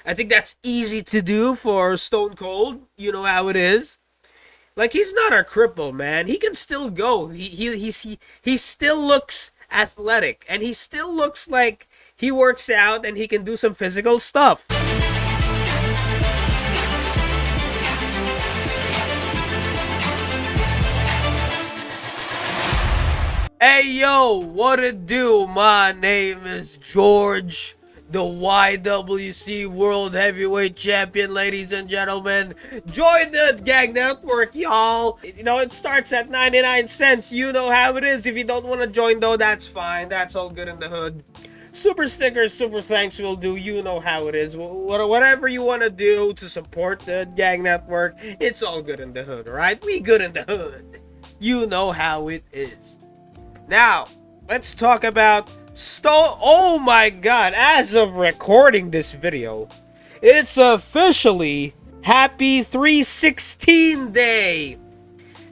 I think that's easy to do for Stone Cold. You know how it is. Like, he's not a cripple, man. He can still go. He still looks athletic, and he still looks like he works out and he can do some physical stuff. Hey yo, what it do? My name is George, the YWC World Heavyweight Champion, ladies and gentlemen. Join the Gang Network, y'all. You know, it starts at 99 cents. You know how it is. If you don't want to join, though, that's fine. That's all good in the hood. Super stickers, super thanks will do. You know how it is. Whatever you want to do to support the Gang Network, it's all good in the hood, alright? We good in the hood. You know how it is. Now, let's talk about Stone. Oh my god, as of recording this video, it's officially Happy 316 Day.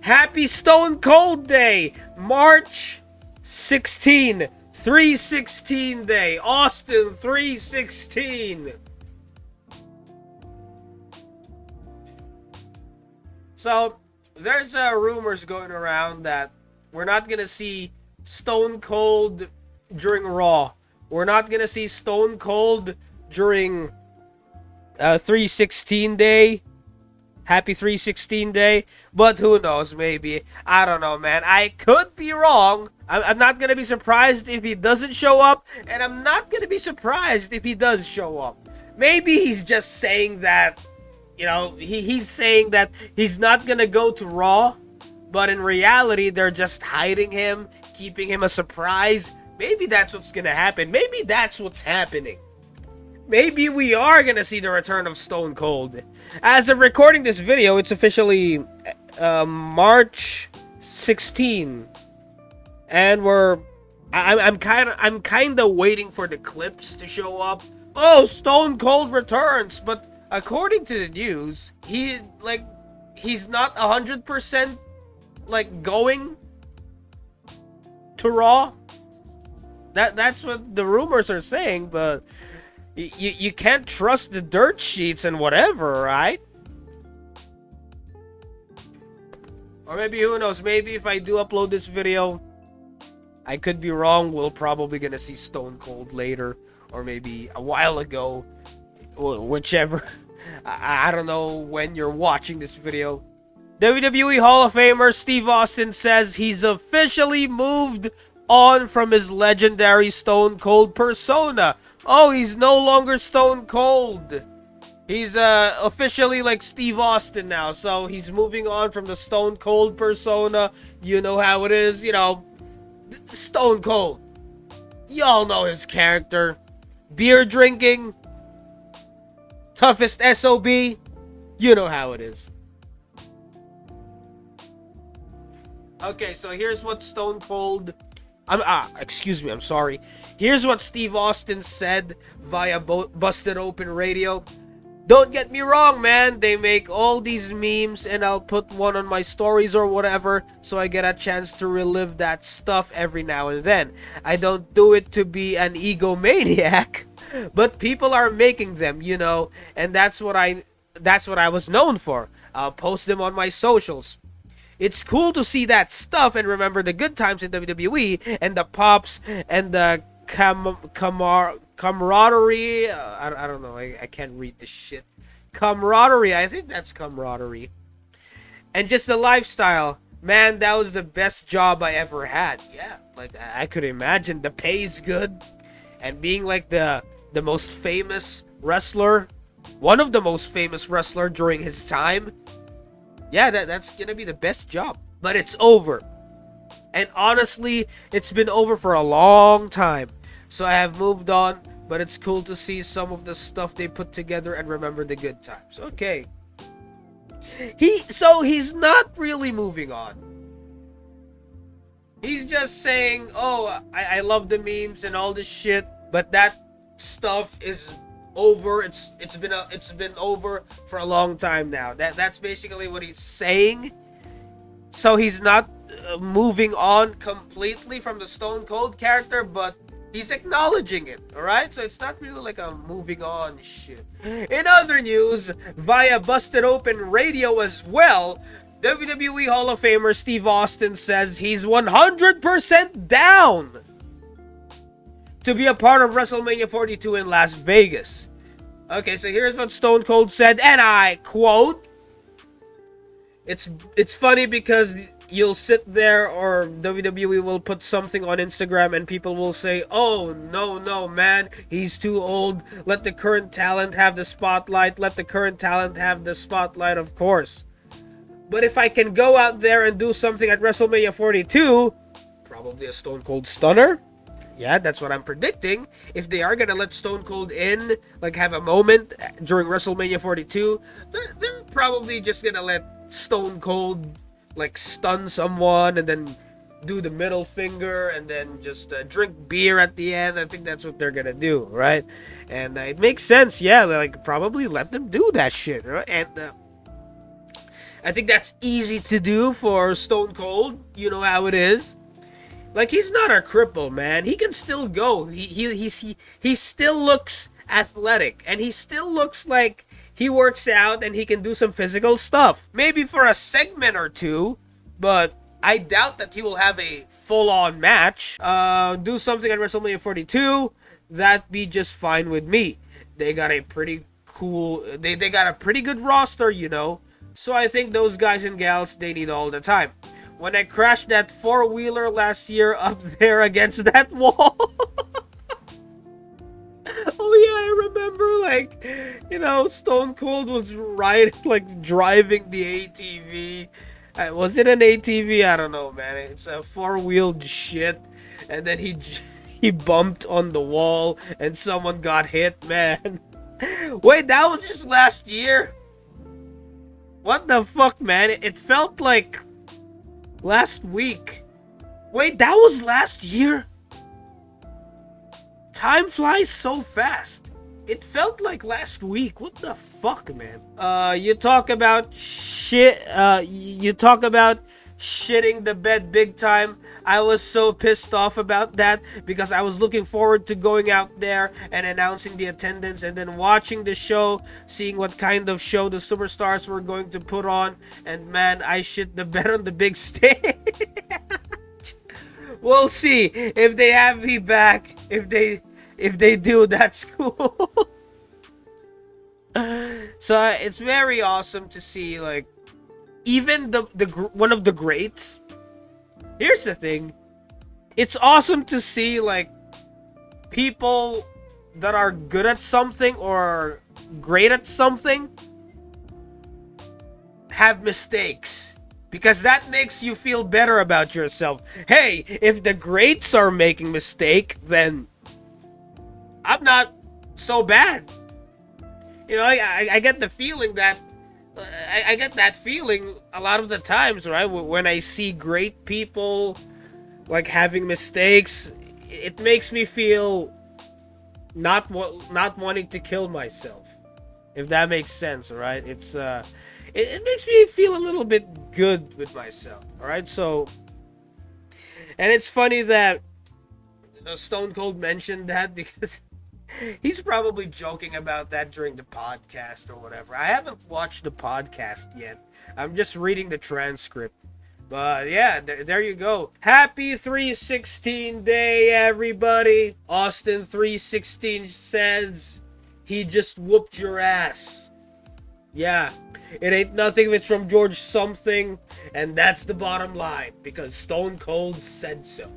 Happy Stone Cold Day. March 16, 316 Day. Austin 316. So, there's rumors going around that we're not gonna see Stone Cold during Raw. We're not gonna see Stone Cold during 316 Day. Happy 316 Day. But who knows, maybe. I don't know, man. I could be wrong. I'm not gonna be surprised if he doesn't show up. And I'm not gonna be surprised if he does show up. Maybe he's just saying that, you know, he's saying that he's not gonna go to Raw. But in reality, they're just hiding him, keeping him a surprise. Maybe that's what's gonna happen. Maybe that's what's happening. Maybe we are gonna see the return of Stone Cold. As of recording this video, it's officially March 16, and I'm kind of waiting for the clips to show up. Oh, Stone Cold returns, but according to the news, he's not 100%. Like, going to Raw. That's what the rumors are saying, but you can't trust the dirt sheets and whatever, right? Or maybe, who knows, maybe if I do upload this video, I could be wrong. We're probably gonna see Stone Cold later, or maybe a while ago, whichever. I don't know when you're watching this video. WWE Hall of Famer Steve Austin says he's officially moved on from his legendary Stone Cold persona. Oh, he's no longer Stone Cold. He's officially like Steve Austin now. So he's moving on from the Stone Cold persona. You know how it is, you know. Stone Cold. Y'all know his character. Beer drinking. Toughest SOB. You know how it is. Okay, so here's what Stone Cold... excuse me, I'm sorry. Here's what Steve Austin said via Busted Open Radio. Don't get me wrong, man. They make all these memes, and I'll put one on my stories or whatever, so I get a chance to relive that stuff every now and then. I don't do it to be an egomaniac, but people are making them, you know, and that's what I was known for. I'll post them on my socials. It's cool to see that stuff and remember the good times in WWE and the pops and the camaraderie. I don't know. I can't read this shit. Camaraderie. I think that's camaraderie. And just the lifestyle. Man, that was the best job I ever had. Yeah, like I could imagine. The pay's good. And being like the most famous wrestler. One of the most famous wrestler during his time. Yeah, that's gonna be the best job. But it's over. And honestly, it's been over for a long time. So I have moved on. But it's cool to see some of the stuff they put together and remember the good times. Okay. He's not really moving on. He's just saying, oh, I love the memes and all this shit. But that stuff is over. It's been over for a long time now. That's basically what he's saying. So he's not moving on completely from the Stone Cold character, but He's acknowledging it, alright? So it's not really like a moving on shit. In other news, via Busted Open Radio as well, WWE Hall of Famer Steve Austin says he's 100% down to be a part of WrestleMania 42 in Las Vegas. Okay, so here's what Stone Cold said, and I quote, It's funny because you'll sit there or WWE will put something on Instagram and people will say, oh, no, man, he's too old. Let the current talent have the spotlight. Let the current talent have the spotlight, of course. But if I can go out there and do something at WrestleMania 42, probably a Stone Cold Stunner. Yeah, that's what I'm predicting. If they are gonna let Stone Cold in, like have a moment during WrestleMania 42, they're probably just gonna let Stone Cold like stun someone and then do the middle finger and then just drink beer at the end. I think that's what they're gonna do, right? And it makes sense. Yeah, like probably let them do that shit, right? And I think that's easy to do for Stone Cold. You know how it is. Like, he's not a cripple, man. He can still go. He still looks athletic. And he still looks like he works out and he can do some physical stuff. Maybe for a segment or two, but I doubt that he will have a full-on match. Do something at WrestleMania 42, that'd be just fine with me. They got a pretty cool... They got a pretty good roster, you know. So I think those guys and gals, they need all the time. When I crashed that four-wheeler last year up there against that wall. Oh yeah, I remember, like, you know, Stone Cold was driving the ATV. Was it an ATV? I don't know, man. It's a four-wheeled shit. And then he bumped on the wall and someone got hit, man. Wait, that was just last year? What the fuck, man? It felt like last week. Wait, that was last year? Time flies so fast. It felt like last week. What the fuck, man? You talk about shit. You talk about shitting the bed big time. I was so pissed off about that because I was looking forward to going out there and announcing the attendance and then watching the show, seeing what kind of show the superstars were going to put on, and man, I shit the bed on the big stage. We'll see if they have me back. If they do, that's cool. So it's very awesome to see, like, even the one of the greats. Here's the thing. It's awesome to see, like, people that are good at something or great at something have mistakes. Because that makes you feel better about yourself. Hey, if the greats are making mistake, then I'm not so bad. You know, I get the feeling that I get that feeling a lot of the times, right? When I see great people like having mistakes, it makes me feel not wanting to kill myself. If that makes sense, right? It's it makes me feel a little bit good with myself, all right? So, and it's funny that Stone Cold mentioned that because he's probably joking about that during the podcast or whatever. I haven't watched the podcast yet. I'm just reading the transcript. But yeah, there you go. Happy 316 day, everybody. Austin 316 says he just whooped your ass. Yeah, it ain't nothing if it's from George something, and that's the bottom line because Stone Cold said so.